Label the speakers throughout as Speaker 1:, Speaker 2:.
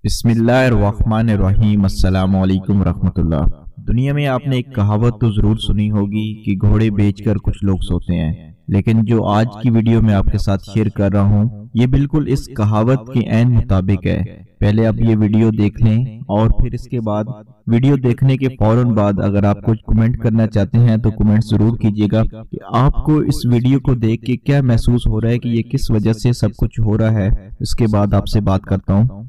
Speaker 1: بسم اللہ الرحمن الرحیم۔ السلام علیکم ورحمۃ اللہ۔ دنیا میں آپ نے ایک کہاوت تو ضرور سنی ہوگی کہ گھوڑے بیچ کر کچھ لوگ سوتے ہیں، لیکن جو آج کی ویڈیو میں آپ کے ساتھ شیئر کر رہا ہوں یہ بالکل اس کہاوت کے عین مطابق ہے۔ پہلے آپ یہ ویڈیو دیکھ لیں اور پھر اس کے بعد ویڈیو دیکھنے کے فوراً بعد اگر آپ کچھ کمنٹ کرنا چاہتے ہیں تو کمنٹ ضرور کیجیے گا کہ آپ کو اس ویڈیو کو دیکھ کے کیا محسوس ہو رہا ہے کہ یہ کس وجہ سے سب کچھ ہو رہا ہے۔ اس کے بعد آپ سے بات کرتا ہوں۔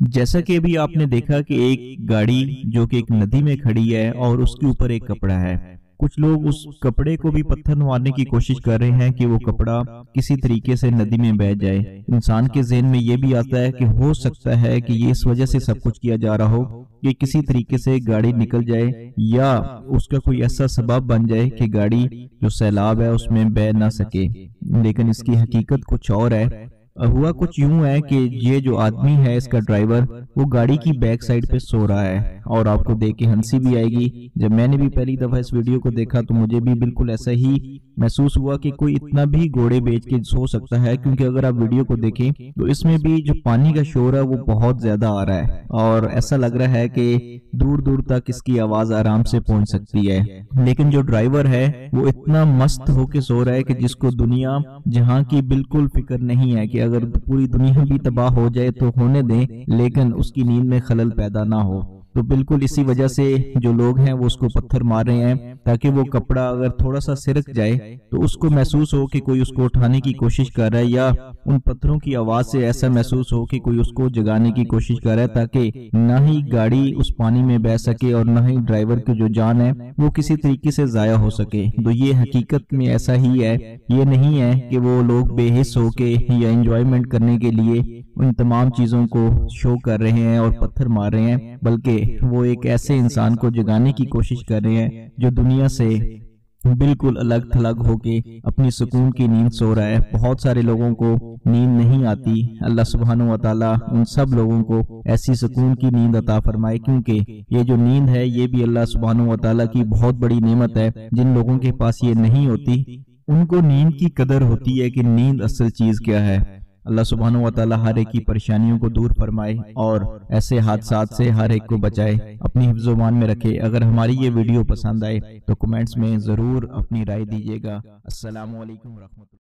Speaker 1: جیسا کہ ابھی آپ نے دیکھا کہ ایک گاڑی جو کہ ایک ندی میں کھڑی ہے اور اس کے اوپر ایک کپڑا ہے، کچھ لوگ اس کپڑے کو بھی پتھر مارنے کی کوشش کر رہے ہیں کہ وہ کپڑا کسی طریقے سے ندی میں بہہ جائے۔ انسان کے ذہن میں یہ بھی آتا ہے کہ ہو سکتا ہے کہ یہ اس وجہ سے سب کچھ کیا جا رہا ہو کہ کسی طریقے سے گاڑی نکل جائے یا اس کا کوئی ایسا سبب بن جائے کہ گاڑی جو سیلاب ہے اس میں بہہ نہ سکے، لیکن اس کی حقیقت کچھ اور ہے۔ ہوا کچھ یوں ہے کہ یہ جو آدمی ہے اس کا ڈرائیور وہ گاڑی کی بیک سائیڈ پہ سو رہا ہے، اور آپ کو دیکھ کے ہنسی بھی آئے گی۔ جب میں نے بھی پہلی دفعہ اس ویڈیو کو دیکھا تو مجھے بھی بالکل ایسا ہی محسوس ہوا کہ کوئی اتنا بھی گھوڑے بیچ کے سو سکتا ہے، کیونکہ اگر آپ ویڈیو کو دیکھیں تو اس میں بھی جو پانی کا شور ہے وہ بہت زیادہ آ رہا ہے اور ایسا لگ رہا ہے کہ دور دور تک اس کی آواز آرام سے پہنچ سکتی ہے، لیکن جو ڈرائیور ہے وہ اتنا مست ہو کے سو رہا ہے کہ جس کو دنیا جہاں کی بالکل فکر نہیں ہے کہ اگر پوری دنیا بھی تباہ ہو جائے تو ہونے دیں، لیکن اس کی نیند میں خلل پیدا نہ ہو۔ تو بالکل اسی وجہ سے جو لوگ ہیں وہ اس کو پتھر مار رہے ہیں تاکہ وہ کپڑا اگر تھوڑا سا سرک جائے تو اس کو محسوس ہو کہ کوئی اس کو اٹھانے کی کوشش کر رہا ہے، یا ان پتھروں کی آواز سے ایسا محسوس ہو کہ کوئی اس کو جگانے کی کوشش کر رہا ہے، تاکہ نہ ہی گاڑی اس پانی میں بہہ سکے اور نہ ہی ڈرائیور کی جو جان ہے وہ کسی طریقے سے ضائع ہو سکے۔ تو یہ حقیقت میں ایسا ہی ہے، یہ نہیں ہے کہ وہ لوگ بے حس ہو کے یا انجوائمنٹ کرنے کے لیے ان تمام چیزوں کو شو کر رہے ہیں اور پتھر مار رہے ہیں، بلکہ وہ ایک ایسے انسان کو جگانے کی کوشش کر رہے ہیں جو دنیا سے بالکل الگ تھلگ ہو کے اپنی سکون کی نیند سو رہا ہے۔ بہت سارے لوگوں کو نیند نہیں آتی، اللہ سبحانہ وتعالی ان سب لوگوں کو ایسی سکون کی نیند عطا فرمائے، کیونکہ یہ جو نیند ہے یہ بھی اللہ سبحانہ وتعالی کی بہت بڑی نعمت ہے۔ جن لوگوں کے پاس یہ نہیں ہوتی ان کو نیند کی قدر ہوتی ہے کہ نیند اصل چیز کیا ہے۔ اللہ سبحانہ وتعالی ہر ایک کی پریشانیوں کو دور فرمائے اور ایسے حادثات سے ہر ایک کو بچائے، اپنی حفظ و امان میں رکھے۔ اگر ہماری یہ ویڈیو پسند آئے تو کمنٹس میں ضرور اپنی رائے دیجیے گا۔ السلام علیکم ورحمۃ اللہ۔